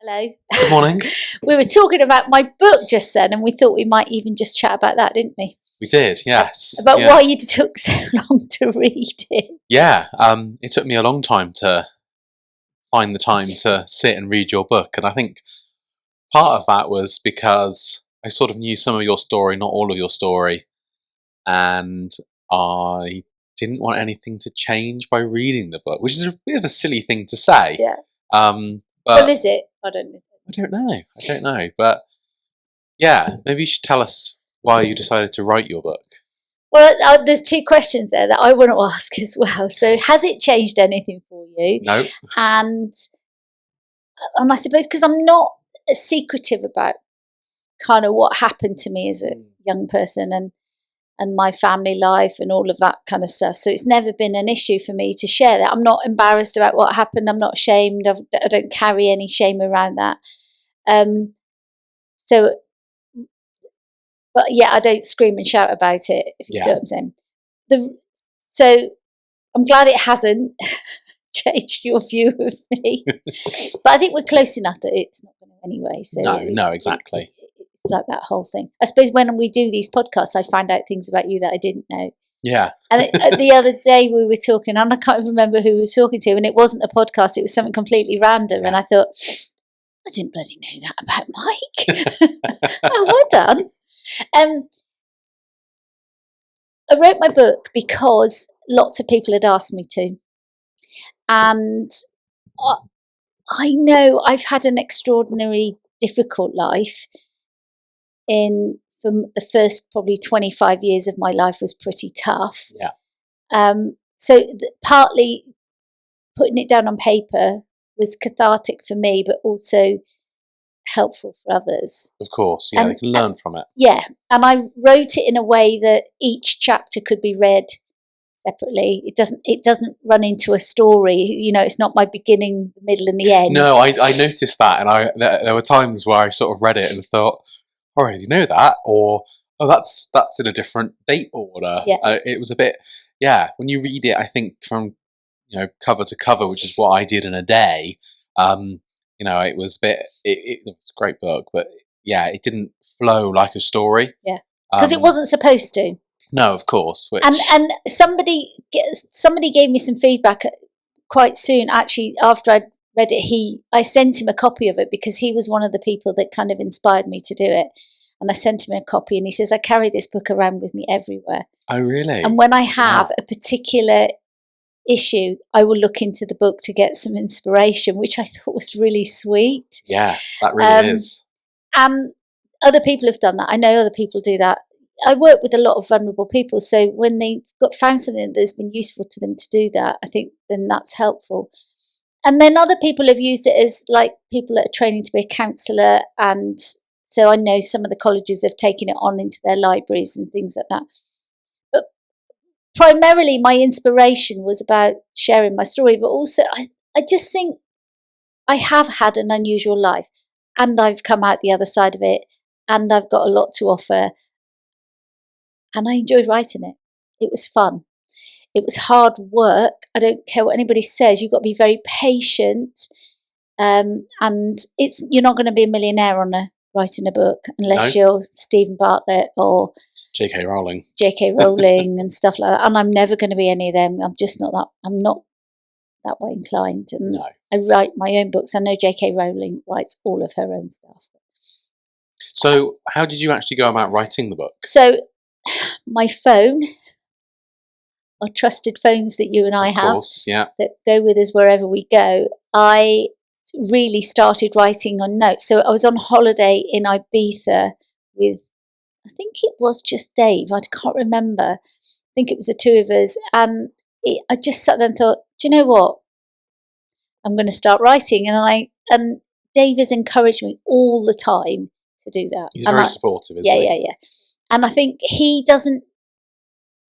Hello. Good morning. We were talking about my book just then, and we thought we might even just chat about that, didn't we? We did, yes. About why you took so long to read it. Yeah, it took me a long time to find the time to sit and read your book, and I think part of that was because I sort of knew some of your story, not all of your story, and I didn't want anything to change by reading the book, which is a bit of a silly thing to say. Yeah. But well, is it? I don't know. But yeah, maybe you should tell us why you decided to write your book. Well, there's two questions there that I want to ask as well. So, has it changed anything for you? No. And I suppose because I'm not secretive about kind of what happened to me as a young person and my family life and all of that kind of stuff. So it's never been an issue for me to share that. I'm not embarrassed about what happened. I'm not ashamed. I don't carry any shame around that. But yeah, I don't scream and shout about it, if you see what I'm saying. So I'm glad it hasn't changed your view of me. But I think we're close enough that it's not going to anyway. So no, exactly. It's like that whole thing. I suppose when we do these podcasts, I find out things about you that I didn't know. Yeah. And the other day we were talking, and I can't even remember who we were talking to, and it wasn't a podcast, it was something completely random. Yeah. And I thought, I didn't bloody know that about Mike. Oh, well done. I wrote my book because lots of people had asked me to. And I know I've had an extraordinarily difficult life. From the first probably 25 years of my life was pretty tough. Yeah. So partly putting it down on paper was cathartic for me, but also helpful for others. Of course, yeah, they can learn from it. Yeah, and I wrote it in a way that each chapter could be read separately. It doesn't run into a story. You know, it's not my beginning, the middle, and the end. No, I noticed that, and there were times where I sort of read it and thought, "Oh, I already know that," or "Oh, that's in a different date order." Yeah. It was a bit, yeah. When you read it, I think from cover to cover, which is what I did in a day. It was a bit. It was a great book, but yeah, it didn't flow like a story. Yeah, because it wasn't supposed to. No, of course. And somebody gave me some feedback quite soon. Actually, after I'd read it, I sent him a copy of it because he was one of the people that kind of inspired me to do it. And I sent him a copy, and he says, "I carry this book around with me everywhere." Oh, really? And when I have a particular issue, I will look into the book to get some inspiration, which I thought was really sweet. Yeah, that really is. And other people have done that. I know other people do that. I work with a lot of vulnerable people, so when they've found something that's been useful to them to do that, I think then that's helpful. And then other people have used it as like people that are training to be a counsellor, and so I know some of the colleges have taken it on into their libraries and things like that. But primarily my inspiration was about sharing my story, but also I just think I have had an unusual life, and I've come out the other side of it, and I've got a lot to offer. And I enjoyed writing it. It was fun. It was hard work. I don't care what anybody says. You've got to be very patient. And you're not going to be a millionaire writing a book unless you're Stephen Bartlett or J.K. Rowling. J.K. Rowling and stuff like that. And I'm never going to be any of them. I'm not that way inclined. And no. I write my own books. I know J.K. Rowling writes all of her own stuff. So how did you actually go about writing the book? So my phone, our trusted phones that you and I have, course, yeah, that go with us wherever we go, I really started writing on notes. So I was on holiday in Ibiza with, I think it was just Dave, I can't remember. I think it was the two of us. And I just sat there and thought, do you know what? I'm going to start writing. And Dave has encouraged me all the time to do that. He's very supportive, isn't he? Yeah. And I think he doesn't,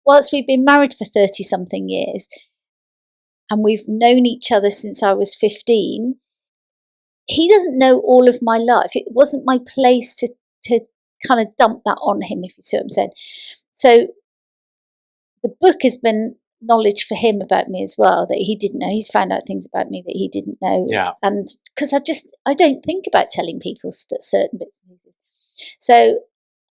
whilst we've been married for 30-something years, and we've known each other since I was 15, he doesn't know all of my life. It wasn't my place to kind of dump that on him, if you see what I'm saying. So the book has been knowledge for him about me as well that he didn't know. He's found out things about me that he didn't know. Yeah. And because I don't think about telling people certain bits and pieces. So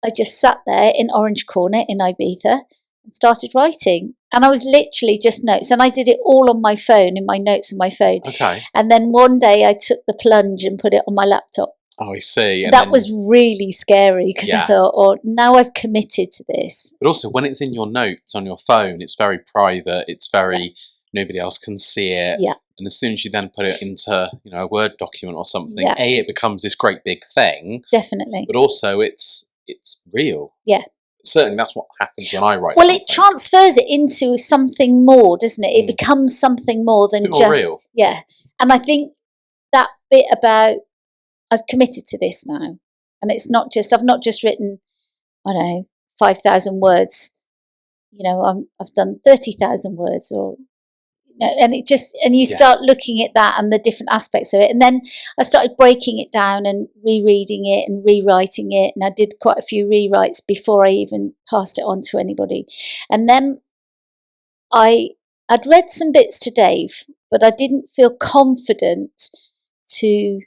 I just sat there in Orange Corner in Ibiza and started writing. And I was literally just notes. And I did it all on my phone, in my notes on my phone. Okay. And then one day I took the plunge and put it on my laptop. Oh, I see. And that was really scary because I thought, oh, now I've committed to this. But also, when it's in your notes on your phone, it's very private. It's very, nobody else can see it. Yeah. And as soon as you then put it into, a Word document or something, A, it becomes this great big thing. Definitely. But also, it's real. Yeah. Certainly, that's what happens when I write. Well, it transfers it into something more, doesn't it? It becomes something more than it's just real. Yeah. And I think that bit about I've committed to this now, and it's not just I've not just written 5,000 words. I've done 30,000 words, or and it just and you start looking at that and the different aspects of it, and then I started breaking it down and rereading it and rewriting it, and I did quite a few rewrites before I even passed it on to anybody, and then I'd read some bits to Dave, but I didn't feel confident to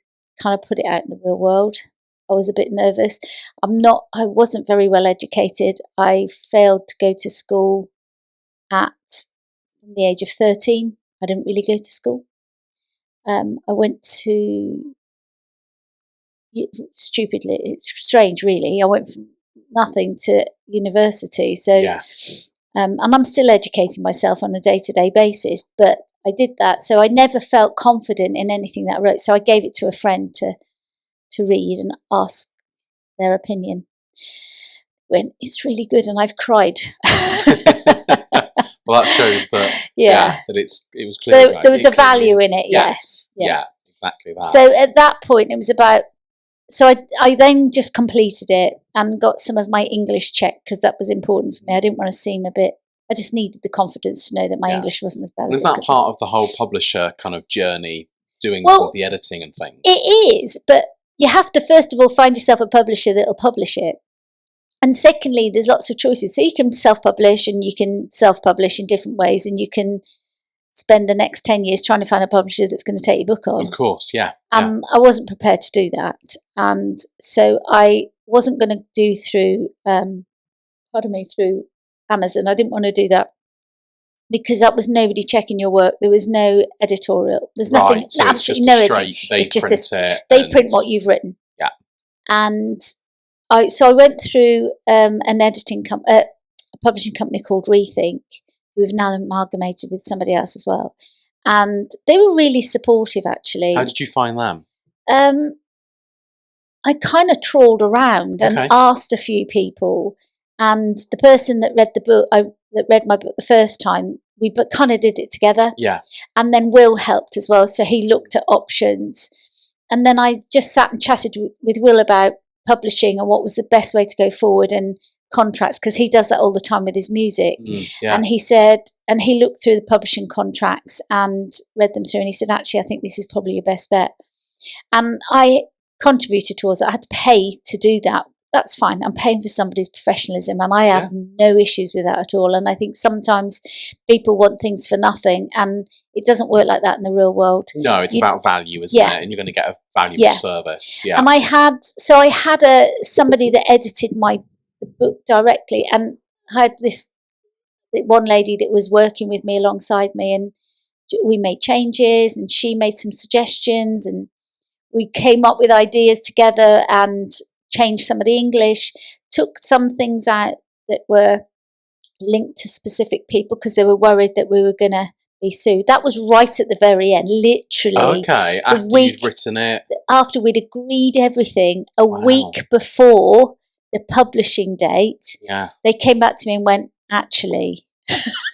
kind of put it out in the real world. I was a bit nervous. I wasn't very well educated. I failed to go to school from the age of 13. I didn't really go to school. I went to, stupidly, it's strange really, I went from nothing to university. So, and I'm still educating myself on a day-to-day basis, but I did that. So I never felt confident in anything that I wrote. So I gave it to a friend to read and ask their opinion. When it's really good, and I've cried. Well, that shows that that it was clear. There was a value in it. Yes. Yeah, exactly that. So at that point, it was about. So I then just completed it and got some of my English checked because that was important for me. I didn't want to seem a bit. I just needed the confidence to know that my English wasn't as bad. Is that part of the whole publisher kind of journey, doing some of the editing and things? It is, but you have to first of all find yourself a publisher that'll publish it. And secondly, there's lots of choices. So you can self-publish and you can self-publish in different ways, and you can spend the next 10 years trying to find a publisher that's going to take your book on. Of course, yeah. I wasn't prepared to do that. And so I wasn't going to do through Amazon. I didn't want to do that because that was nobody checking your work. There was no editorial. There's nothing, so absolutely no editing. It's just they print what you've written. Yeah. And I went through a publishing company called Rethink, who have now amalgamated with somebody else as well. And they were really supportive, actually. How did you find them? I kind of trawled around and asked a few people. And the person that read my book the first time, we kind of did it together. Yeah. And then Will helped as well. So he looked at options. And then I just sat and chatted with Will about publishing and what was the best way to go forward and contracts, because he does that all the time with his music. And he said, and he looked through the publishing contracts and read them through, and he said, actually, I think this is probably your best bet. And I contributed towards it. I had to pay to do that. That's fine. I'm paying for somebody's professionalism, and I have no issues with that at all. And I think sometimes people want things for nothing, and it doesn't work like that in the real world. No, it's about value, isn't it? And you're going to get a valuable service. Yeah. And I had somebody that edited the book directly, and I had this one lady that was working with me alongside me, and we made changes, and she made some suggestions, and we came up with ideas together and changed some of the English, took some things out that were linked to specific people because they were worried that we were going to be sued. That was right at the very end, literally. Okay, after you'd written it. After we'd agreed everything, a week before the publishing date, they came back to me and went, actually...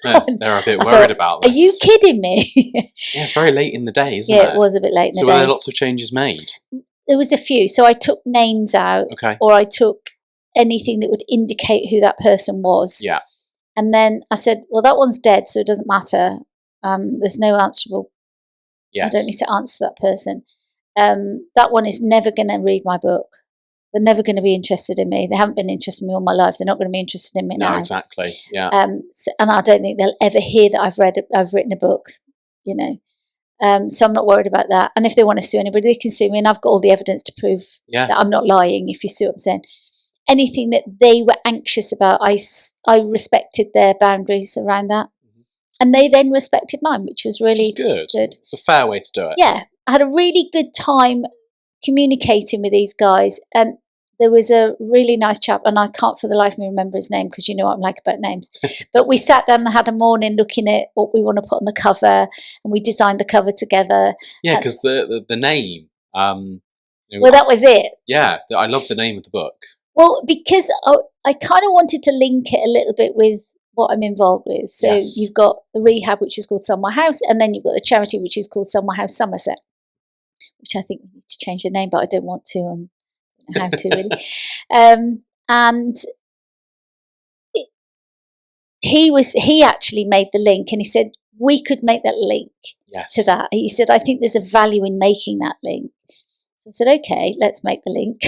they're a bit worried about this. Are you kidding me? It's very late in the day, isn't it? Yeah, it was a bit late in the day. So were there lots of changes made? There was a few. So I took names out, or I took anything that would indicate who that person was. Yeah. And then I said, well, that one's dead, so it doesn't matter. There's no answerable. Yes. I don't need to answer that person. That one is never going to read my book. They're never going to be interested in me. They haven't been interested in me all my life. They're not going to be interested in me now. No, exactly. Yeah. And I don't think they'll ever hear that I've written a book, you know. So I'm not worried about that. And if they want to sue anybody, they can sue me, and I've got all the evidence to prove that I'm not lying, if you see what I'm saying. Anything that they were anxious about, I respected their boundaries around that. And they then respected mine, which was really good. It's a fair way to do it. Yeah. I had a really good time communicating with these guys. And there was a really nice chap, and I can't for the life of me remember his name, because you know what I'm like about names. But we sat down and had a morning looking at what we want to put on the cover, and we designed the cover together. Yeah, because the name. Well, that was it. Yeah, I love the name of the book. Well, because I kind of wanted to link it a little bit with what I'm involved with. So you've got the rehab, which is called Somewhere House, and then you've got the charity, which is called Somewhere House Somerset, which I think we need to change the name, but I don't want to, and how to really. And he actually made the link, and he said we could make that link to that. He said, I think there's a value in making that link. So I said, okay, let's make the link.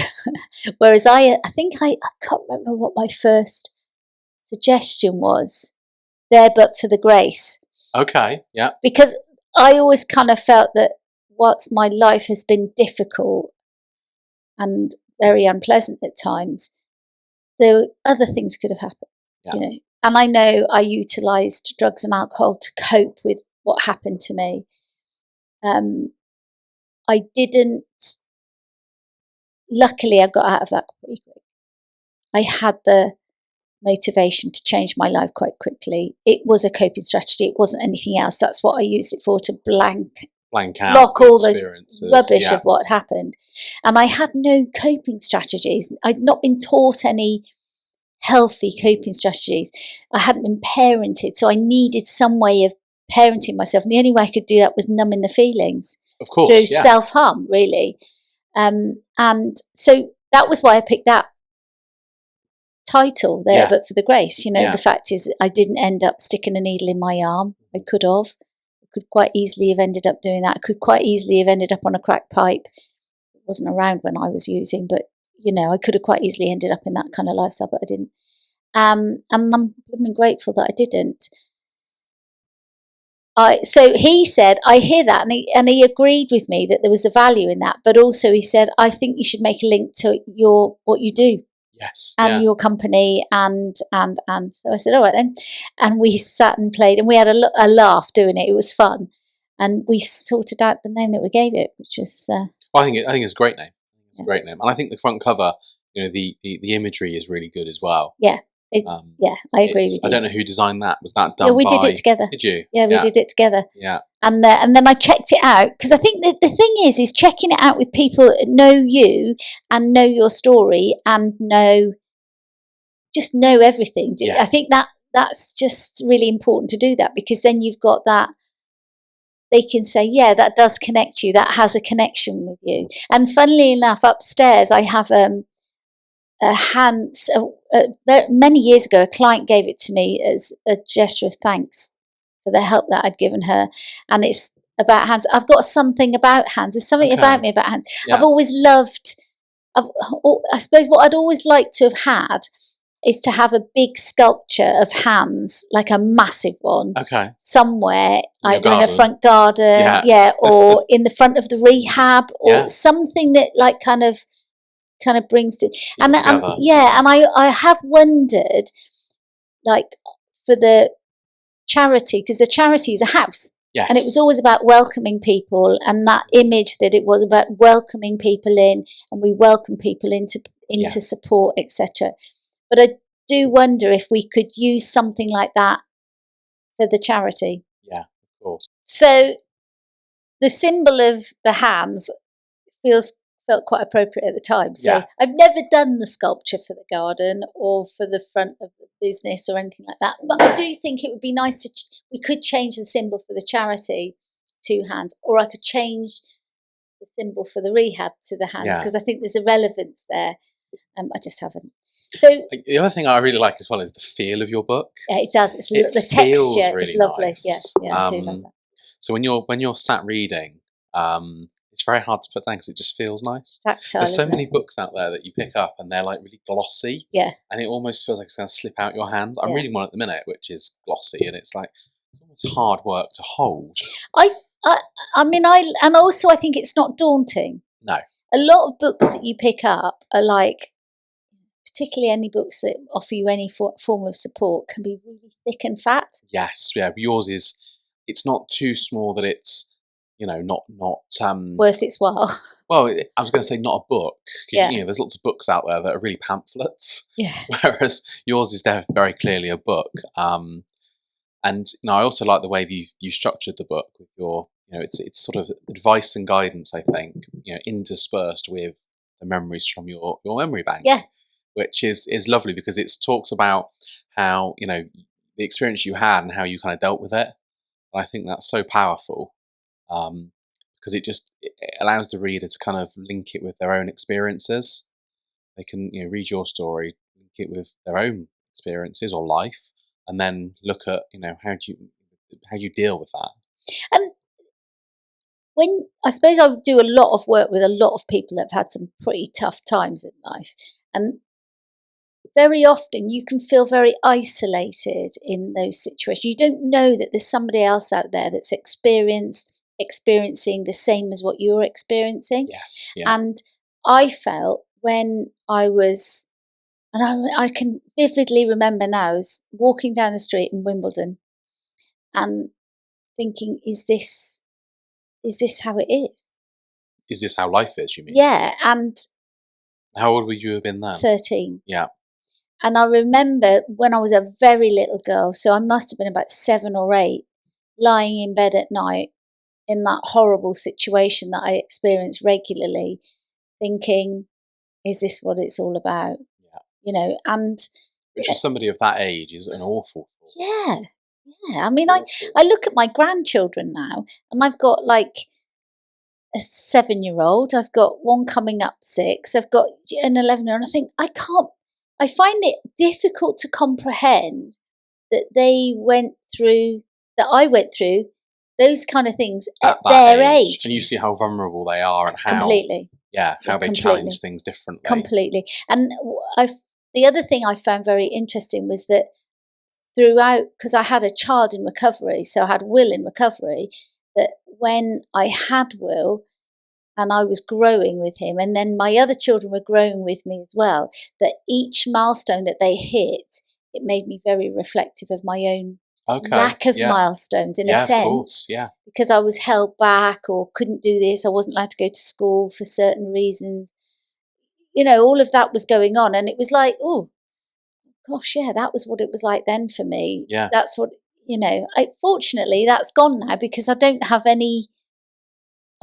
Whereas I can't remember what my first suggestion was. There, but for the grace. Okay, yeah. Because I always kind of felt that whilst my life has been difficult and very unpleasant at times, there were other things could have happened, you know. And I know I utilised drugs and alcohol to cope with what happened to me. I didn't. Luckily, I got out of that pretty quick. I had the motivation to change my life quite quickly. It was a coping strategy. It wasn't anything else. That's what I used it for, to block all the rubbish of what happened. And I had no coping strategies. I'd not been taught any healthy coping strategies. I hadn't been parented, so I needed some way of parenting myself. And the only way I could do that was numbing the feelings. Of course, through self-harm, really. And so that was why I picked that title there, but for the grace. You know, the fact is I didn't end up sticking a needle in my arm. I could have. I could quite easily have ended up doing that. I could quite easily have ended up on a crack pipe. It wasn't around when I was using, but, you know, I could have quite easily ended up in that kind of lifestyle, but I didn't. And I'm grateful that I didn't. So he said, I hear that, and he agreed with me that there was a value in that, but also he said, I think you should make a link to what you do. Yes. And your company, and so I said, all right then. And we sat and played, and we had a laugh doing it. It was fun. And we sorted out the name that we gave it, which was... well, I think it's a great name. It's a great name. And I think the front cover, you know, the imagery is really good as well. Yeah. I agree with you. I don't know who designed that. Was that done? Yeah, we did it together. Did you? Yeah, we did it together. Yeah. And then I checked it out, because I think that the thing is checking it out with people that know you and know your story and know everything. Yeah. I think that's just really important to do that, because then you've got that. They can say, yeah, that does connect you. That has a connection with you. And funnily enough, upstairs I have many years ago, a client gave it to me as a gesture of thanks for the help that I'd given her, and it's about hands. I've got something about hands. There's something about me about hands. Yeah. I've always loved. I suppose what I'd always liked to have had is to have a big sculpture of hands, like a massive one, somewhere, either in a front garden, or in the front of the rehab, or something that like kind of brings to, and I have wondered, like, for the charity, because the charity is a house, and it was always about welcoming people, and that image that it was about welcoming people in, and we welcome people into support, etc. But I do wonder if we could use something like that for the charity. Yeah, of course. So the symbol of the hands felt quite appropriate at the time. So I've never done the sculpture for the garden or for the front of the business or anything like that. But I do think it would be nice we could change the symbol for the charity to hands, or I could change the symbol for the rehab to the hands, because I think there's a relevance there. I just haven't. So the other thing I really like as well is the feel of your book. Yeah, it does. It's the texture. Really it's lovely. Nice. Yeah, I do love that. So when you're sat reading, it's very hard to put down because it just feels nice. Tactile, There's so isn't many it? books out there that you pick up and they're like really glossy, Yeah. and it almost feels like it's going to slip out your hand. I'm Yeah. reading one at the minute which is glossy, and it's like it's almost hard work to hold. I mean, and also I think it's not daunting. No. A lot of books that you pick up are like, particularly any books that offer you any form of support, can be really thick and fat. Yes, yeah. Yours is. It's not too small that it's, not Worth its while. Well, I was going to say not a book, because Yeah. there's lots of books out there that are really pamphlets. Yeah. Whereas yours is very clearly a book. And I also like the way that you structured the book with your, it's sort of advice and guidance, I think, interspersed with the memories from your memory bank. Yeah. Which is lovely, because it talks about how, the experience you had and how you kind of dealt with it. And I think that's so powerful, because it allows the reader to kind of link it with their own experiences. They can, read your story, link it with their own experiences or life, and then look at, how do you deal with that? And I suppose I do a lot of work with a lot of people that have had some pretty tough times in life, and very often you can feel very isolated in those situations. You don't know that there's somebody else out there that's experiencing the same as what you're experiencing. Yes. Yeah. And I felt when I was, and I can vividly remember now, I was walking down the street in Wimbledon and thinking, is this how it is? Is this how life is, you mean? Yeah. And how old would you have been then? 13. Yeah. And I remember when I was a very little girl, so I must have been about 7 or 8, lying in bed at night in that horrible situation that I experienced regularly, thinking, is this what it's all about? Yeah. And which is somebody of that age is an awful thought. Yeah. Yeah. I mean, I look at my grandchildren now, and I've got like a 7-year-old, I've got one coming up 6, I've got an 11-year-old. I think I find it difficult to comprehend that I went through those kind of things at their age. And you see how vulnerable they are and how completely, how they challenge things differently. Completely. And the other thing I found very interesting was that throughout, because I had a child in recovery, so I had Will in recovery, that when I had Will and I was growing with him, and then my other children were growing with me as well, that each milestone that they hit, it made me very reflective of my own lack of milestones in a sense. Of course, yeah. Because I was held back or couldn't do this, I wasn't allowed to go to school for certain reasons. All of that was going on, and it was like, oh, gosh, yeah, that was what it was like then for me. Yeah. That's what, fortunately, that's gone now, because I don't have any,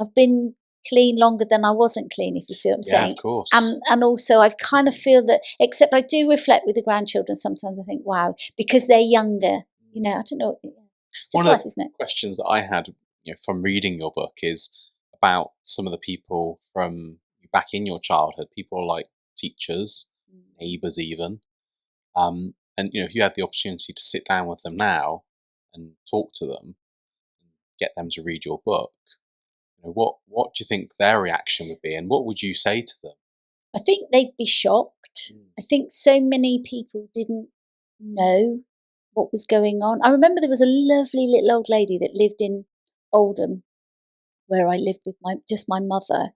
I've been clean longer than I wasn't clean, if you see what I'm saying. Yeah, of course. And also I kind of feel that, except I do reflect with the grandchildren sometimes, I think, wow, because they're younger, I don't know. It's just life, isn't it? Questions that I had from reading your book is about some of the people from back in your childhood, people like teachers, neighbours even. And if you had the opportunity to sit down with them now and talk to them, and get them to read your book, what do you think their reaction would be, and what would you say to them? I think they'd be shocked. I think so many people didn't know what was going on. I remember there was a lovely little old lady that lived in Oldham, where I lived with just my mother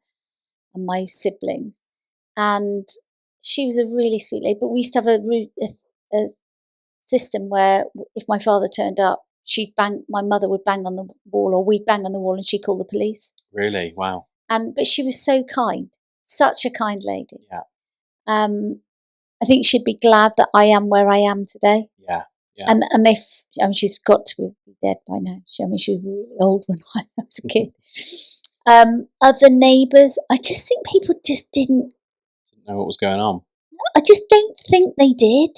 and my siblings, and she was a really sweet lady. But we used to have a system where if my father turned up, my mother would bang on the wall, or we'd bang on the wall, and she'd call the police. Really? Wow. But she was so kind, such a kind lady. Yeah. I think she'd be glad that I am where I am today. Yeah. Yeah. And she's got to be dead by now. She was really old when I was a kid. Other neighbours, I just think people just didn't know what was going on. I just don't think they did.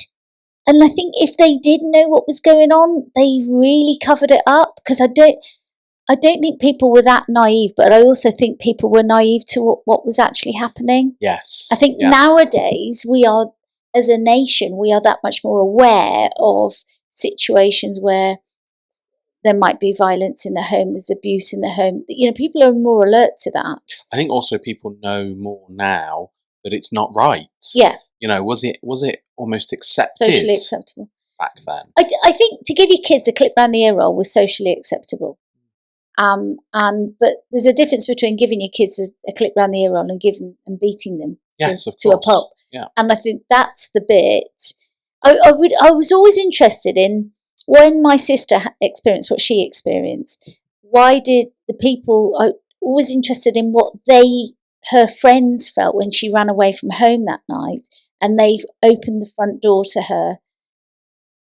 And I think if they did know what was going on, they really covered it up, because I don't think people were that naive, but I also think people were naive to what was actually happening. Yes. I think nowadays we are, as a nation, we are that much more aware of situations where there might be violence in the home, there's abuse in the home. People are more alert to that. I think also people know more now that it's not right. Yeah. Was it almost accepted? Socially acceptable. Back then. I think to give your kids a clip round the ear roll was socially acceptable. But there's a difference between giving your kids a clip round the ear roll and beating them to a pulp. Yeah. And I think that's the bit. I was always interested in, when my sister experienced what she experienced, why did the people, I was interested in what her friends felt when she ran away from home that night and they opened the front door to her.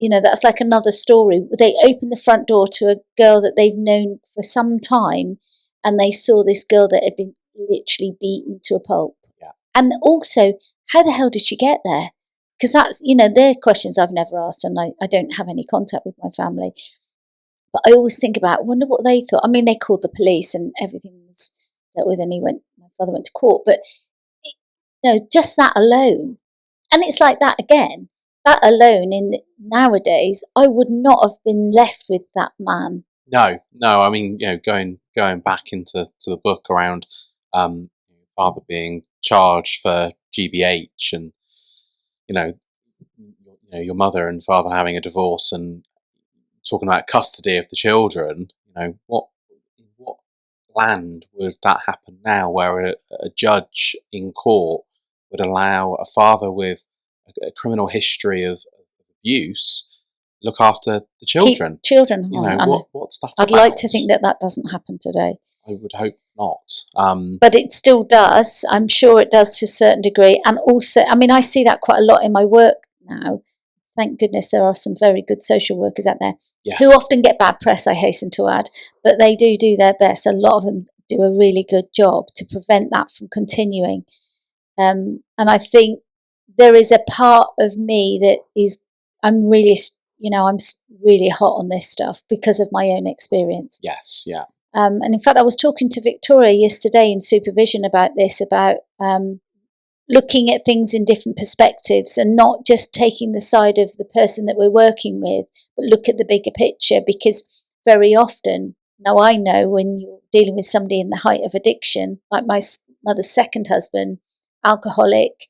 That's like another story. They opened the front door to a girl that they've known for some time, and they saw this girl that had been literally beaten to a pulp. Yeah. And also, how the hell did she get there? Because that's, they're questions I've never asked, and I don't have any contact with my family. But I always think about, I wonder what they thought. I mean, they called the police and everything was dealt with, and my father went to court. But, just that alone. And it's like that again. That alone, nowadays, I would not have been left with that man. No. I mean, going back into the book around father being charged for GBH, and your mother and father having a divorce, and talking about custody of the children. What land would that happen now, where a judge in court would allow a father with a criminal history of abuse look after the children? Keep children. What's that I'd about? like to think that doesn't happen today. I would hope not. But it still does. I'm sure it does to a certain degree. And also, I mean, I see that quite a lot in my work now. Thank goodness there are some very good social workers out there, yes, who often get bad press, I hasten to add, but they do their best. A lot of them do a really good job to prevent that from continuing. And I think there is a part of me that I'm really hot on this stuff because of my own experience. Yes, yeah. And in fact, I was talking to Victoria yesterday in supervision about this, about looking at things in different perspectives and not just taking the side of the person that we're working with, but look at the bigger picture. Because very often, now I know when you're dealing with somebody in the height of addiction, like my mother's second husband, alcoholic,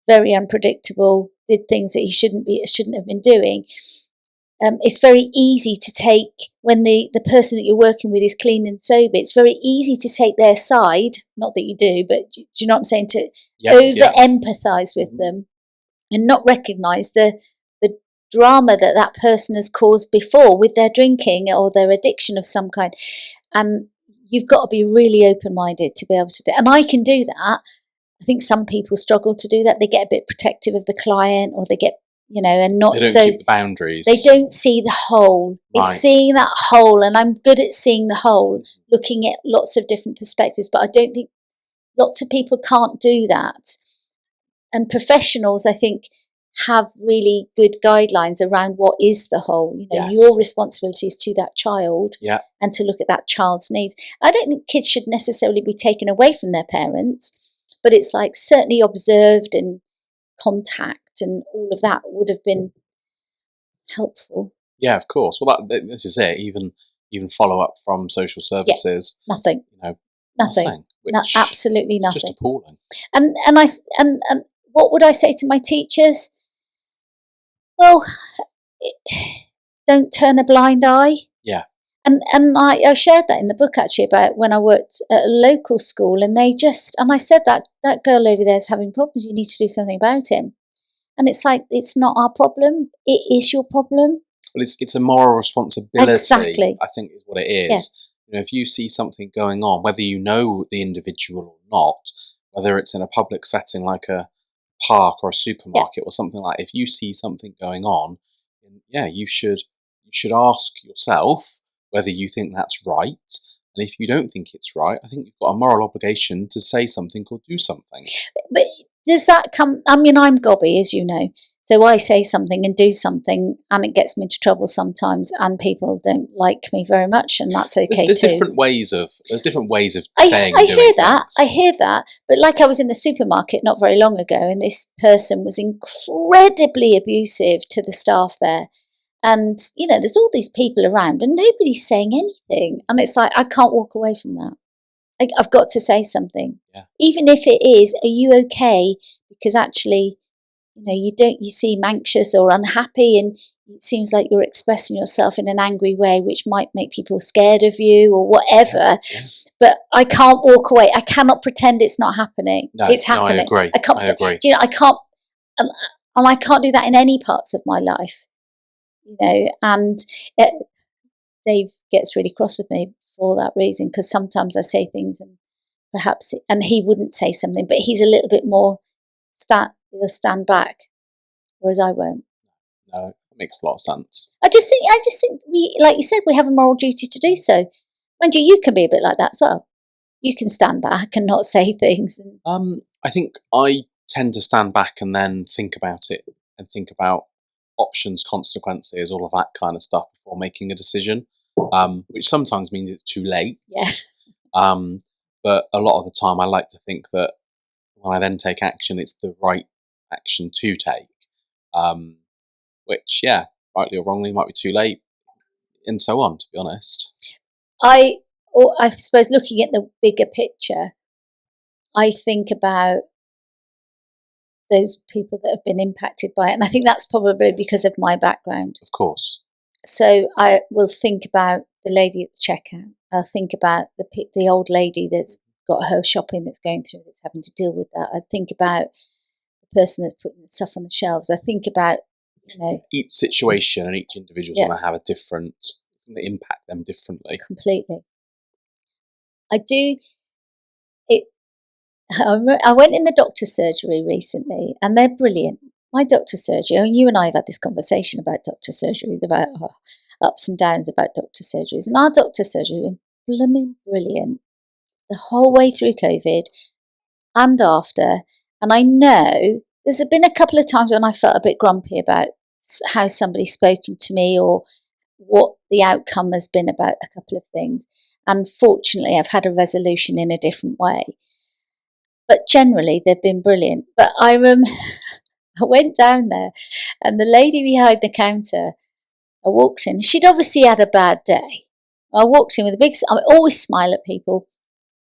very unpredictable, did things that he shouldn't have been doing. It's very easy to take, when the person that you're working with is clean and sober, it's very easy to take their side, not that you do, but do you know what I'm saying, to over-empathise with them and not recognise the drama that person has caused before with their drinking or their addiction of some kind. And you've got to be really open-minded to be able to do it. And I can do that. I think some people struggle to do that. They get a bit protective of the client, or they get, and not they don't so keep the boundaries. They don't see the whole. Right. It's seeing that whole, and I'm good at seeing the whole, looking at lots of different perspectives. But I don't think lots of people can't do that. And professionals, I think, have really good guidelines around what is the whole. Yes. Your responsibility is to that child, yeah, and to look at that child's needs. I don't think kids should necessarily be taken away from their parents, but it's like certainly observed and contact and all of that would have been helpful. Yeah, of course. Well, this is it. Even follow up from social services. Yeah, nothing. Nothing. Which absolutely nothing. Just appalling. And what would I say to my teachers? Well, don't turn a blind eye. Yeah. And I shared that in the book, actually, about when I worked at a local school, and I said that girl over there is having problems, you need to do something about him. And it's like, it's not our problem, it is your problem. Well, it's a moral responsibility, exactly. I think is what it is. Yeah. If you see something going on, whether you know the individual or not, whether it's in a public setting like a park or a supermarket or something like that, if you see something going on, you should ask yourself whether you think that's right. And if you don't think it's right, I think you've got a moral obligation to say something or do something. But does that come... I mean, I'm gobby, as you know. So I say something and do something, and it gets me into trouble sometimes, and people don't like me very much, and that's okay there's too. There's different ways of saying and doing things. I hear that. But like, I was in the supermarket not very long ago, and this person was incredibly abusive to the staff there. And, there's all these people around and nobody's saying anything. And it's like, I can't walk away from that. I've got to say something. Yeah. Even if it is, are you okay? Because actually, you seem anxious or unhappy, and it seems like you're expressing yourself in an angry way, which might make people scared of you or whatever. Yeah. But I can't walk away. I cannot pretend it's not happening. No, it's happening. I agree. I can't. I agree. I can't, and I can't do that in any parts of my life. And Dave gets really cross with me for that reason, because sometimes I say things and and he wouldn't say something, but he's a little bit more he'll stand back, whereas I won't. No, it makes a lot of sense. I just think we, like you said, we have a moral duty to do so. Mind you can be a bit like that as well. You can stand back and not say things. I think I tend to stand back and then think about it and think about options, consequences, all of that kind of stuff before making a decision, which sometimes means it's too late. Yeah. But a lot of the time I like to think that when I then take action, it's the right action to take, which, rightly or wrongly, might be too late, and so on, to be honest. I suppose, looking at the bigger picture, I think about those people that have been impacted by it. And I think that's probably because of my background. Of course. So I will think about the lady at the checkout. I'll think about the old lady that's got her shopping that's going through, that's having to deal with that. I think about the person that's putting the stuff on the shelves. I think about, each situation and each individual is going to have it's going to impact them differently. Completely. I went in the doctor's surgery recently, and they're brilliant. My doctor's surgery, and you and I have had this conversation about doctor's surgeries, about ups and downs about doctor's surgeries, and our doctor's surgery has been blooming brilliant the whole way through COVID and after. And I know there's been a couple of times when I felt a bit grumpy about how somebody's spoken to me or what the outcome has been about a couple of things. And fortunately, I've had a resolution in a different way. But generally, they've been brilliant. But I went down there, and the lady behind the counter, I walked in. She'd obviously had a bad day. I walked in with I always smile at people.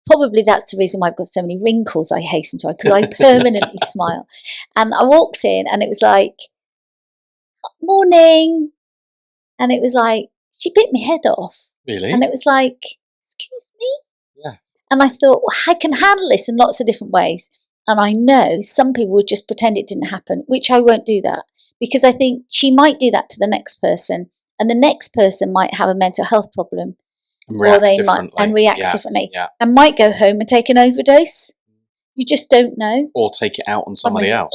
Probably that's the reason why I've got so many wrinkles, I hasten to add, because I permanently smile. And I walked in, and it was like, morning. And it was like, she bit my head off. Really? And it was like, excuse me? Yeah. And I thought, well, I can handle this in lots of different ways. And I know some people would just pretend it didn't happen, which I won't do that, because I think she might do that to the next person, and the next person might have a mental health problem, and reacts differently, and might go home and take an overdose. You just don't know. Or take it out on somebody else.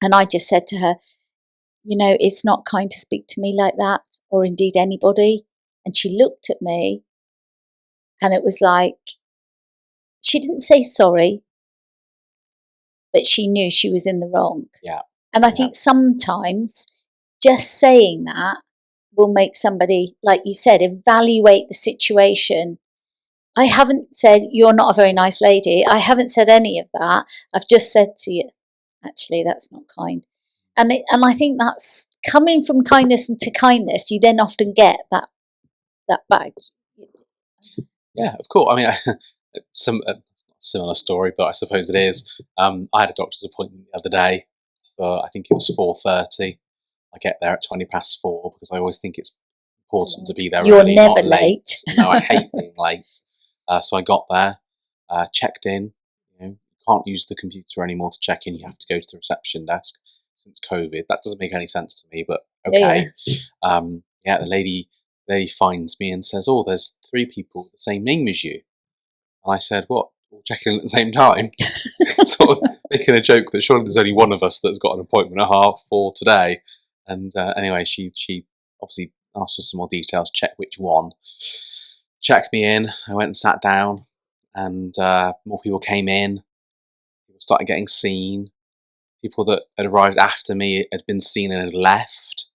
And I just said to her, it's not kind to speak to me like that, or indeed anybody. And she looked at me, and it was like, she didn't say sorry, but she knew she was in the wrong. Yeah. And I think sometimes just saying that will make somebody, like you said, evaluate the situation. I haven't said, you're not a very nice lady. I haven't said any of that. I've just said to you, actually, that's not kind. And I think that's coming from kindness to kindness. You then often get that back. Yeah, of course. I mean, similar story, but I suppose it is. I had a doctor's appointment the other day for, I think it was 4:30. I get there at 4:20 because I always think it's important to be there You're early, never not late. No, I hate being late. So I got there, checked in. You can't use the computer anymore to check in. You have to go to the reception desk since COVID. That doesn't make any sense to me, but okay. The lady finds me and says, "Oh, there's 3 people with the same name as you." And I said, "What? All checking in at the same time?" Sort of making a joke that surely there's only one of us that's got an appointment at 4:30 today. And anyway, she obviously asked for some more details, check which one. Checked me in. I went and sat down, and more people came in. People started getting seen. People that had arrived after me had been seen and had left.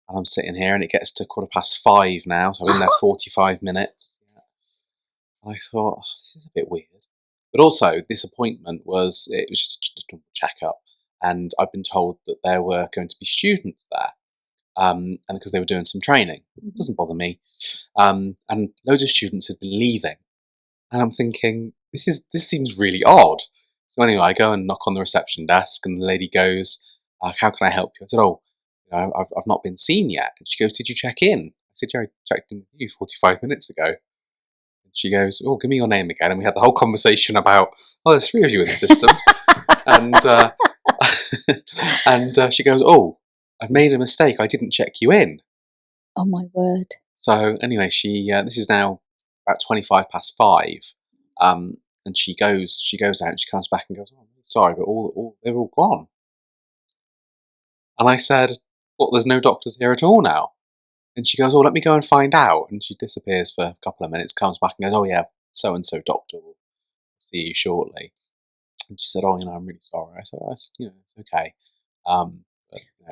And I'm sitting here, and it gets to 5:15 now, so I've been there 45 minutes. And I thought, this is a bit weird. But also, this appointment it was just a checkup, and I've been told that there were going to be students there. and because they were doing some training. It doesn't bother me. And loads of students had been leaving. And I'm thinking, this seems really odd. So anyway, I go and knock on the reception desk, and the lady goes, how can I help you? I said, I've not been seen yet. And she goes, did you check in? I said, yeah, I checked in with you 45 minutes ago. And she goes, give me your name again. And we had the whole conversation about, there's 3 of you in the system. and she goes, I've made a mistake. I didn't check you in. Oh my word. So anyway, this is now about 25 past 5. And she goes out and she comes back and goes, sorry, but they're all gone. And I said, there's no doctors here at all now? And she goes, let me go and find out. And she disappears for a couple of minutes, comes back and goes, yeah, so-and-so doctor will see you shortly. And she said, I'm really sorry. I said, it's okay.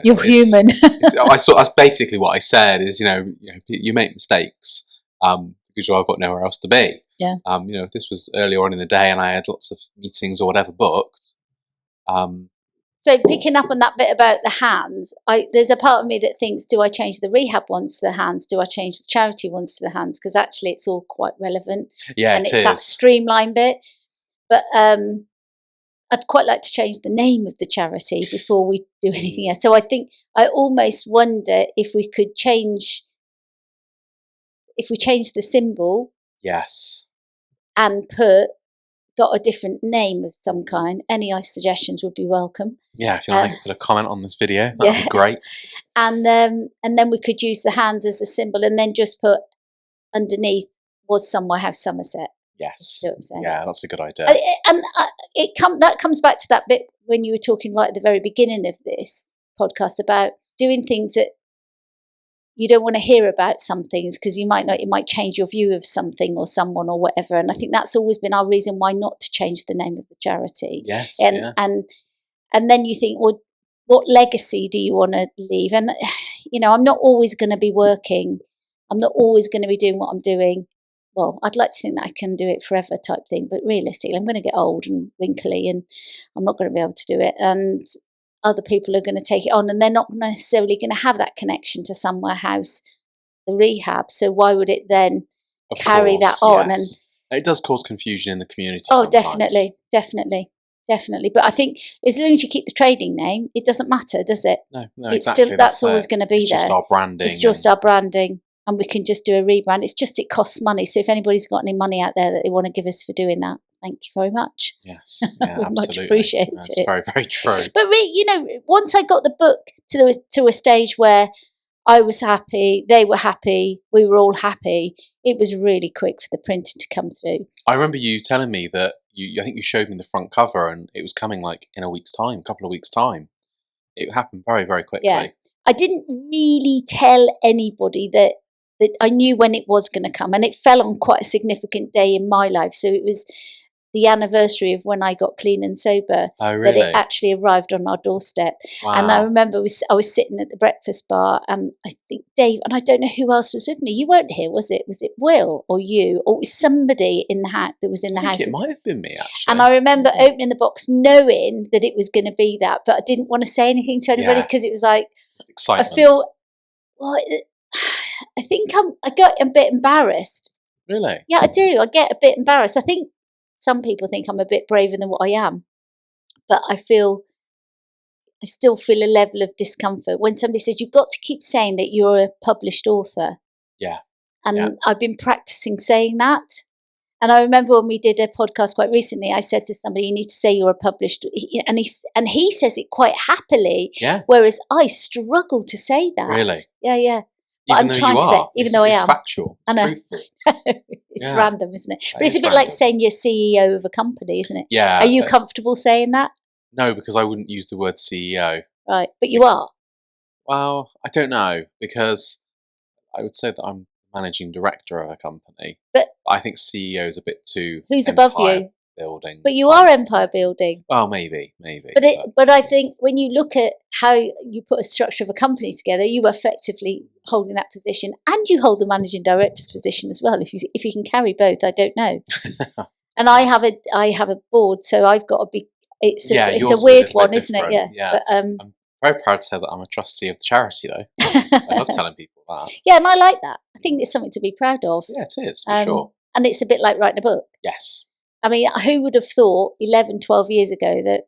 You're human. That's basically what I said is, you make mistakes because I've got nowhere else to be. Yeah. If this was earlier on in the day and I had lots of meetings or whatever booked. So picking up on that bit about the hands, there's a part of me that thinks, do I change the rehab ones to the hands? Do I change the charity ones to the hands? Because actually it's all quite relevant. Yeah, and it's that streamline bit. But I'd quite like to change the name of the charity before we do anything else. So I think I almost wonder if we could change the symbol. Yes. And got a different name of some kind. Any suggestions would be welcome. Yeah, if you want to put a comment on this video, that'd be great. And then we could use the hands as a symbol, and then just put underneath was Somewhere House Somerset. Yes. You know what I'm saying? Yeah, that's a good idea. And that comes back to that bit when you were talking right at the very beginning of this podcast about doing things that you don't want to hear about some things because it might change your view of something or someone or whatever. And I think that's always been our reason why not to change the name of the charity. Yes. And then you think, well, what legacy do you want to leave? And, I'm not always going to be working. I'm not always going to be doing what I'm doing. Well, I'd like to think that I can do it forever type thing, but realistically, I'm going to get old and wrinkly and I'm not going to be able to do it. And other people are going to take it on and they're not necessarily going to have that connection to Somewhere House, the rehab. So why would it then carry that on? Yes. And it does cause confusion in the community sometimes. Definitely. But I think as long as you keep the trading name, it doesn't matter, does it? No, it's exactly. Still, that's always going to be there. It's just our branding. It's just our branding. And we can just do a rebrand. It's just it costs money. So if anybody's got any money out there that they want to give us for doing that, thank you very much. Yes, yeah, we much appreciate That's it. very, very true. But once I got the book to a stage where I was happy, they were happy, we were all happy, it was really quick for the printing to come through. I remember you telling me that I think you showed me the front cover and it was coming like in a couple of weeks' time. It happened very, very quickly. Yeah. I didn't really tell anybody that I knew when it was going to come, and it fell on quite a significant day in my life. So it was the anniversary of when I got clean and sober. Oh, really? That it actually arrived on our doorstep. Wow. And I remember I was sitting at the breakfast bar, and I think Dave, and I don't know who else was with me. You weren't here, was it? Was it Will or you or was somebody in the house that was in the house? It might have been me, actually. And I remember opening the box, knowing that it was going to be that, but I didn't want to say anything to anybody because it was like, it's excitement. I feel, I think I got a bit embarrassed. Really? Yeah, I do. I get a bit embarrassed. I think some people think I'm a bit braver than what I am. But I still feel a level of discomfort when somebody says, you've got to keep saying that you're a published author. Yeah. And I've been practicing saying that. And I remember when we did a podcast quite recently, I said to somebody, you need to say you're a published, and he says it quite happily. Yeah. Whereas I struggle to say that. Really? Yeah. Even though you are, even though I am. It's factual. It's truthful. It's random, isn't it? But it's a bit like saying you're CEO of a company, isn't it? Yeah. Are you comfortable saying that? No, because I wouldn't use the word CEO. Right, but you are. Well, I don't know, because I would say that I'm managing director of a company. But I think CEO is a bit too. Who's above you? Building. But you are empire building. Well, maybe. But I think when you look at how you put a structure of a company together, you are effectively holding that position, and you hold the managing director's position as well. If you can carry both, I don't know. And I have a board, so I've got to be. It's a weird one, isn't it? Yeah. Yeah. But, Very proud to say that I'm a trustee of the charity, though. I love telling people that. Yeah, and I like that. I think it's something to be proud of. Yeah, it is, for sure. And it's a bit like writing a book. Yes. I mean, who would have thought 11, 12 years ago that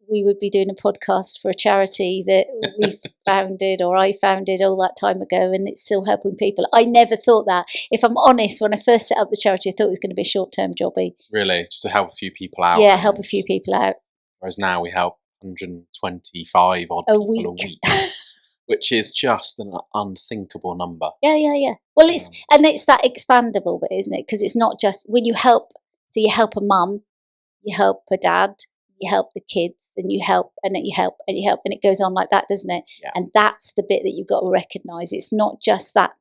we would be doing a podcast for a charity that we founded, or I founded all that time ago, and it's still helping people? I never thought that. If I'm honest, when I first set up the charity, I thought it was going to be a short-term jobby. Really? Just to help a few people out? Yeah, help a few people out. Whereas now we help 125 odd people a week. Which is just an unthinkable number. Yeah. Well, it's that expandable bit, isn't it? Because it's not just when you help. So you help a mum, you help a dad, you help the kids, and you help, and then you help, and you help, and it goes on like that, doesn't it? Yeah. And that's the bit that you've got to recognise. It's not just that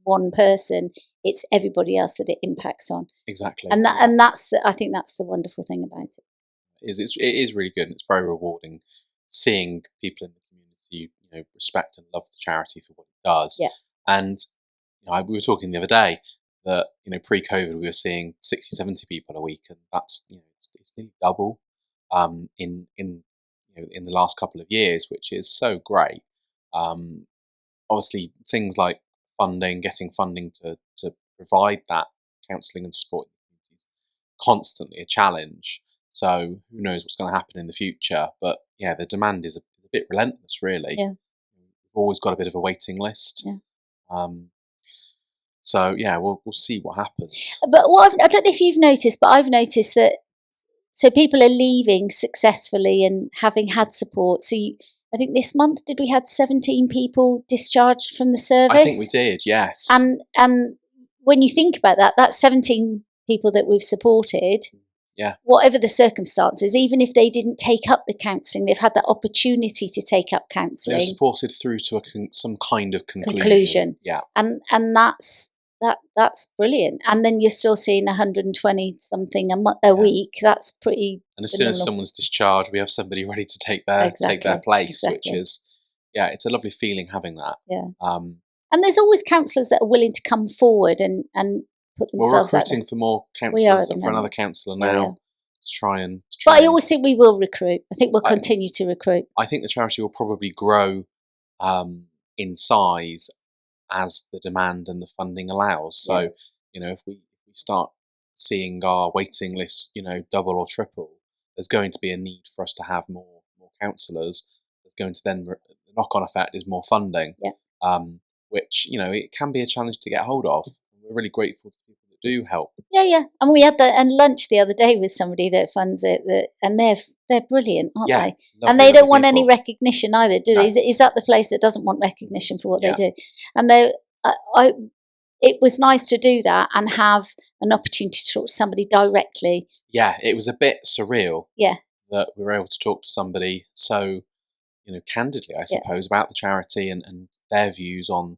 one person; it's everybody else that it impacts on. Exactly. And I think that's the wonderful thing about it. It is really good, and it's very rewarding seeing people in the community, respect and love the charity for what it does. Yeah. And we were talking the other day that pre-COVID we were seeing 60, 70 people a week, and that's it's nearly double in the last couple of years, which is so great. Obviously, things like getting funding to provide that counselling and support in the community is constantly a challenge. So who knows what's going to happen in the future? But yeah, the demand is a bit relentless, really. Yeah. We've always got a bit of a waiting list. Yeah. So yeah, we'll see what happens. But I don't know if you've noticed, but I've noticed that so people are leaving successfully and having had support. So I think this month did we had 17 people discharged from the service? I think we did, yes. And when you think about that, that's 17 people that we've supported. Yeah. Whatever the circumstances, even if they didn't take up the counselling, they've had that opportunity to take up counselling. They're supported through to some kind of conclusion. Yeah. And that's brilliant. And then you're still seeing 120 something a week. That's pretty. And as soon as someone's discharged, we have somebody ready to take their place, which is it's a lovely feeling having that. Yeah. And there's always counsellors that are willing to come forward and put themselves We're recruiting for more counsellors, for another counsellor now to try and. But I always think we will recruit. I think we'll continue to recruit. I think the charity will probably grow in size as the demand and the funding allows. So, if we start seeing our waiting list, double or triple, there's going to be a need for us to have more counsellors. There's going to then the knock-on effect is more funding. Yeah. Which it can be a challenge to get hold of. We're really grateful to people that do help. Yeah, and we had lunch the other day with somebody that funds it, and they're brilliant, aren't they? And they don't want any recognition either, do they? Is that the place that doesn't want recognition for what they do? And it was nice to do that and have an opportunity to talk to somebody directly. Yeah, it was a bit surreal. Yeah, that we were able to talk to somebody so candidly, I suppose, about the charity and their views on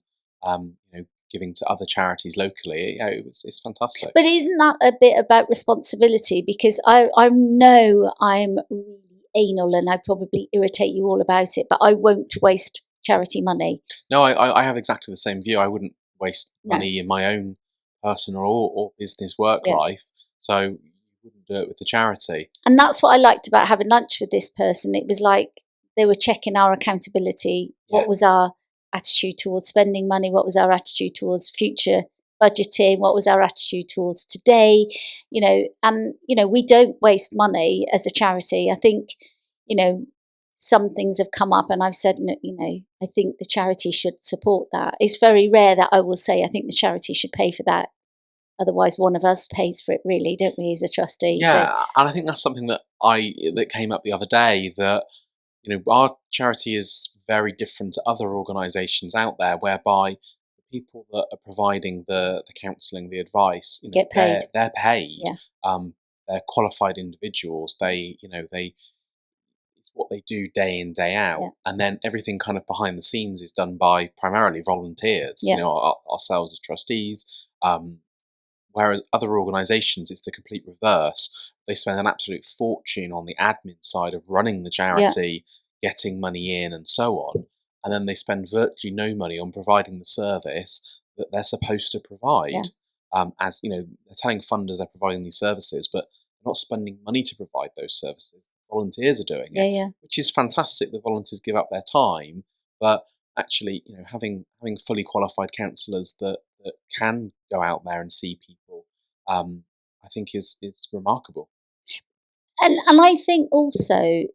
giving to other charities locally. It's fantastic. But isn't that a bit about responsibility? Because I know I'm really anal and I probably irritate you all about it, but I won't waste charity money. No, I have exactly the same view. I wouldn't waste money in my own personal or business work life. So you wouldn't do it with the charity. And that's what I liked about having lunch with this person. It was like they were checking our accountability. What was our attitude towards spending money? What was our attitude towards future budgeting? What was our attitude towards today? And we don't waste money as a charity. I think, some things have come up and I've said, I think the charity should support that. It's very rare that I will say, I think the charity should pay for that. Otherwise, one of us pays for it, really, don't we, as a trustee? Yeah, and I think that's something that came up the other day, that our charity is very different to other organisations out there, whereby the people that are providing the counselling, the advice, get paid. They're paid. Yeah. They're qualified individuals. They it's what they do day in, day out, and then everything kind of behind the scenes is done by primarily volunteers. Yeah. Ourselves as trustees. Whereas other organisations, it's the complete reverse. They spend an absolute fortune on the admin side of running the charity, getting money in and so on. And then they spend virtually no money on providing the service that they're supposed to provide. Yeah. They're telling funders they're providing these services, but they're not spending money to provide those services. volunteers are doing it, Yeah. which is fantastic. The volunteers give up their time, but actually, having fully qualified counsellors that can go out there and see people, I think is remarkable. And I think also,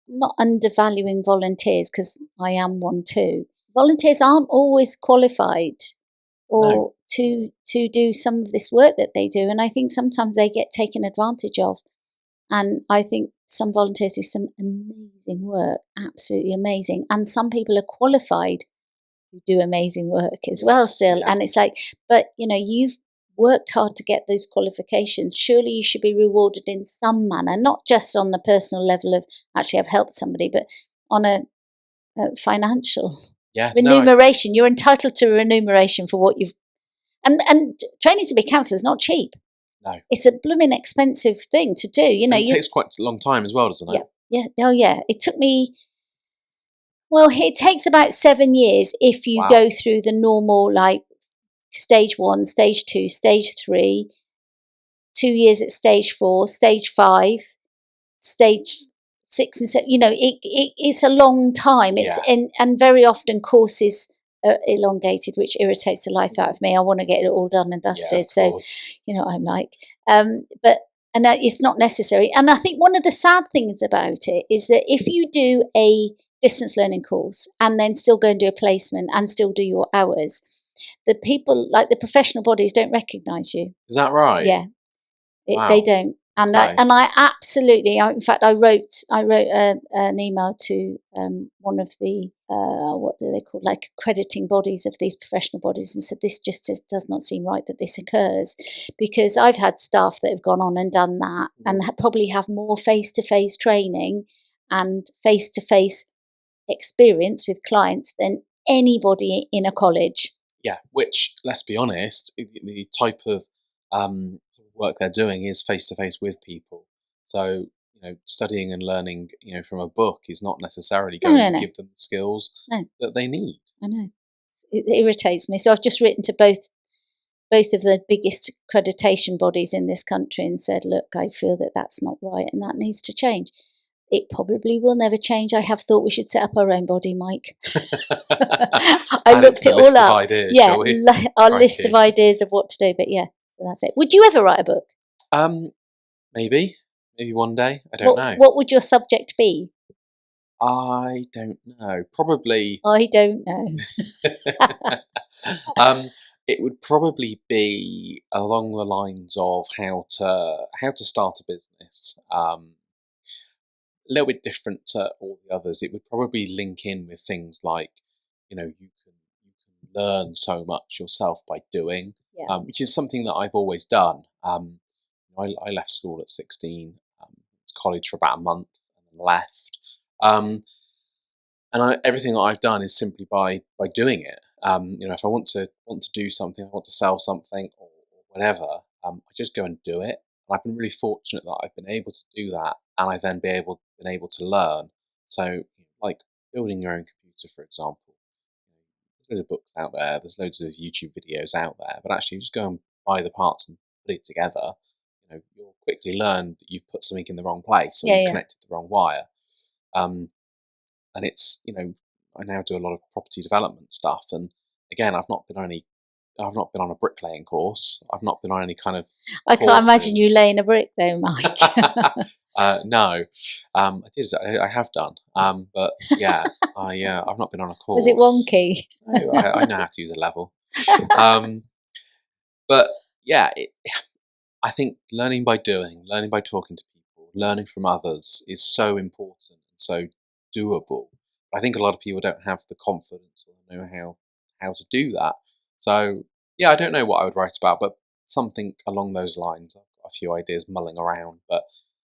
not undervaluing volunteers, because I am one too. Volunteers aren't always qualified or to do some of this work that they do, and I think sometimes they get taken advantage of. And I think some volunteers do some amazing work, absolutely amazing, and some people are qualified who do amazing work as well still. Yeah. And it's like, but you've worked hard to get those qualifications. Surely you should be rewarded in some manner, not just on the personal level of actually I've helped somebody, but on a financial remuneration. You're entitled to remuneration for what you've and training to be a counsellor is not cheap. No, it's a blooming expensive thing to do. it takes quite a long time as well, doesn't it? Yeah. Oh yeah. It took me. Well, it takes about 7 years if you go through the normal, like stage 1, stage 2, stage 3, 2 years at stage 4, stage 5, stage 6 and 7. It's a long time. And very often courses are elongated, which irritates the life out of me. I want to get it all done and dusted. So, I'm like, but it's not necessary. And I think one of the sad things about it is that if you do a distance learning course and then still go and do a placement and still do your hours, the people, like the professional bodies, don't recognise you. Is that right? Yeah, they don't. And I absolutely. In fact, I wrote an email to one of the what do they call, like accrediting bodies of these professional bodies, and said this just does not seem right that this occurs, because I've had staff that have gone on and done that and probably have more face-to-face training and face-to-face experience with clients than anybody in a college. Yeah, which, let's be honest, the type of work they're doing is face-to-face with people. So, studying and learning, from a book is not necessarily going to give them the skills that they need. I know. It irritates me. So I've just written to both of the biggest accreditation bodies in this country and said, look, I feel that that's not right and that needs to change. It probably will never change. I have thought we should set up our own body, Mike. I looked it all up. Ideas, our list of ideas of what to do. But so that's it. Would you ever write a book? Maybe one day. I don't know. What would your subject be? I don't know. Probably. I don't know. It would probably be along the lines of how to start a business. A little bit different to all the others. It would probably link in with things like, you can learn so much yourself by doing, which is something that I've always done. I left school at 16, to college for about a month, and then left. And everything that I've done is simply by doing it. If I want to do something, I want to sell something or whatever, I just go and do it. And I've been really fortunate that I've been able to do that, and I've then been able to learn. So, like building your own computer, for example. There's loads of books out there. There's loads of YouTube videos out there. But actually, just go and buy the parts and put it together. You'll quickly learn that you've put something in the wrong place, or you've connected the wrong wire. And it's, I now do a lot of property development stuff. And again, I've not been on a bricklaying course. I've not been on any kind of I can't imagine you laying a brick though, Mike. No, I have done. But yeah, I've not been on a course. Was it wonky? No, I know how to use a level. But yeah, I think learning by doing, learning by talking to people, learning from others is so important and so doable. I think a lot of people don't have the confidence or know how to do that. So yeah, I don't know what I would write about, but something along those lines. I've got a few ideas mulling around, but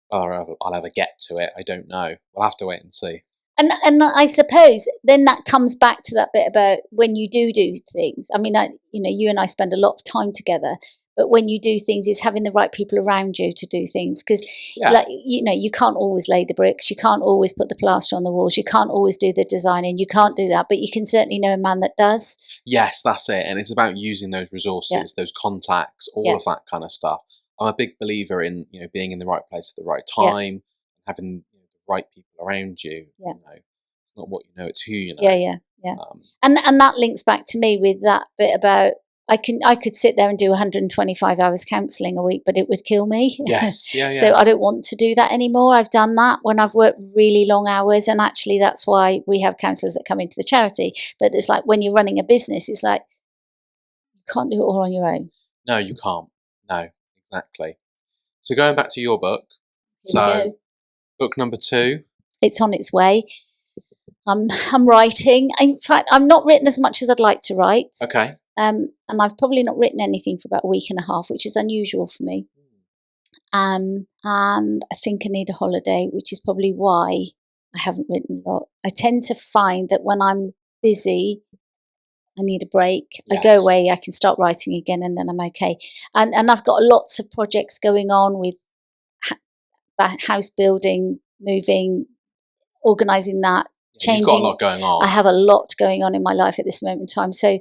whether I'll ever get to it, I don't know. We'll have to wait and see. And I suppose then that comes back to that bit about when you do things. I mean, you and I spend a lot of time together, but when you do things, is having the right people around you to do things. Because, you can't always lay the bricks, you can't always put the plaster on the walls, you can't always do the designing, you can't do that, but you can certainly know a man that does. Yes, that's it. And it's about using those resources, those contacts, all of that kind of stuff. I'm a big believer in being in the right place at the right time, having the right people around you. Yeah. You know, it's not what you know, it's who you know. Yeah. And that links back to me with that bit about I could sit there and do 125 hours counselling a week, but it would kill me. Yes, yeah. So I don't want to do that anymore. I've done that when I've worked really long hours, and actually that's why we have counsellors that come into the charity. But it's like when you're running a business, it's like you can't do it all on your own. No, you can't. No, exactly. So going back to your book, book number 2. It's on its way. I'm writing. In fact, I'm not written as much as I'd like to write. Okay. And I've probably not written anything for about a week and a half, which is unusual for me. And I think I need a holiday, which is probably why I haven't written a lot. I tend to find that when I'm busy, I need a break. Yes. I go away, I can start writing again, and then I'm okay. And I've got lots of projects going on with house building, moving, organising that, changing. You've got a lot going on. I have a lot going on in my life at this moment in time. So,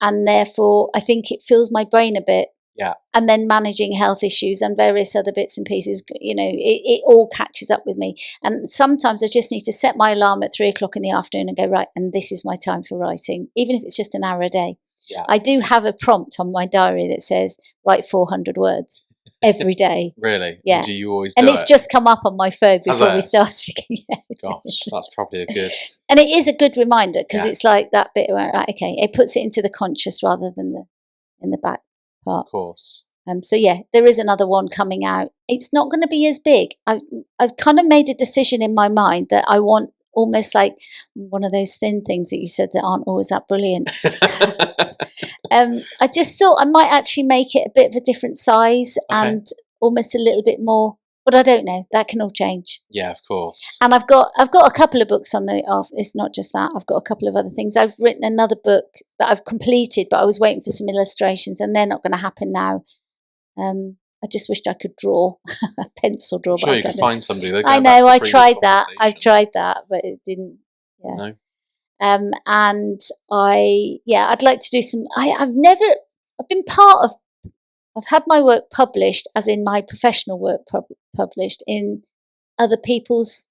and therefore, I think it fills my brain a bit. Yeah. And then managing health issues and various other bits and pieces, you know, it all catches up with me. And sometimes I just need to set my alarm at 3 o'clock in the afternoon and go, right, and this is my time for writing, even if it's just an hour a day. Yeah. I do have a prompt on my diary that says, write 400 words every day. Really? Yeah. And do you always do and it's just come up on my phone before we started. Gosh, that's probably a good. And it is a good reminder because it's like that bit where, right, okay, it puts it into the conscious rather than in the back part. Of course. So yeah, there is another one coming out. It's not going to be as big. I've kind of made a decision in my mind that I want almost like one of those thin things that you said that aren't always that brilliant. I just thought I might actually make it a bit of a different size and almost a little bit more, but I don't know. That can all change. Yeah, of course. And I've got a couple of books on the off. It's not just that. I've got a couple of other things. I've written another book that I've completed, but I was waiting for some illustrations, and they're not going to happen now. I just wished I could draw a pencil draw. I'm sure you could find somebody. I know. I tried that. I've tried that, but it didn't. Yeah. No. And I'd like to do some. I've been part of. I've had my work published, as in my professional work published in other people's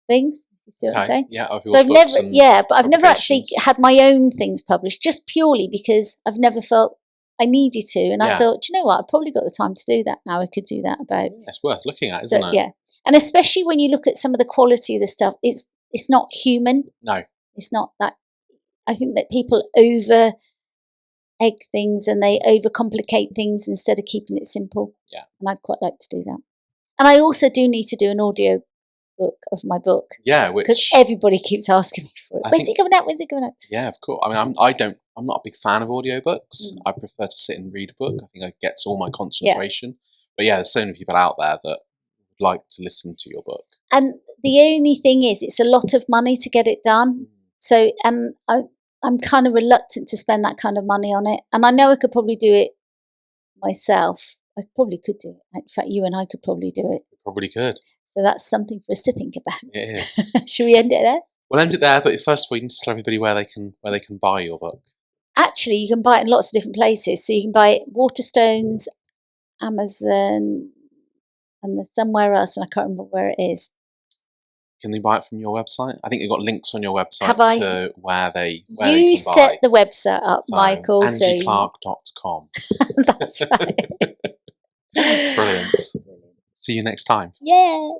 things. You see what I'm saying? Yeah. So I've never actually had my own things published, just purely because I've never felt I needed to. And I thought, you know what? I've probably got the time to do that now. I could do that about. It's worth looking at, isn't it? Yeah. And especially when you look at some of the quality of the stuff, it's not human. No. It's not that. I think that people over egg things and they overcomplicate things instead of keeping it simple. Yeah. And I'd quite like to do that. And I also do need to do an audio book of my book. Yeah, because everybody keeps asking me for it. When's it coming out? When's it coming out? Yeah, of course. I mean, I'm not a big fan of audiobooks. I prefer to sit and read a book. I think it gets all my concentration. But yeah, there's so many people out there that would like to listen to your book. And the only thing is, it's a lot of money to get it done. So, and I'm kind of reluctant to spend that kind of money on it. And I know I could probably do it myself. I probably could do it. In fact, you and I could probably do it. Probably could. So that's something for us to think about. It is. Should we end it there? We'll end it there, but first of all, you need to tell everybody where they can buy your book. Actually, you can buy it in lots of different places. So you can buy it Waterstones, Amazon, and there's somewhere else, and I can't remember where it is. Can they buy it from your website? I think you've got links on your website to where they can buy. You set the website up, so, Michael. AngieClarke.com. That's right. Brilliant. See you next time. Yeah.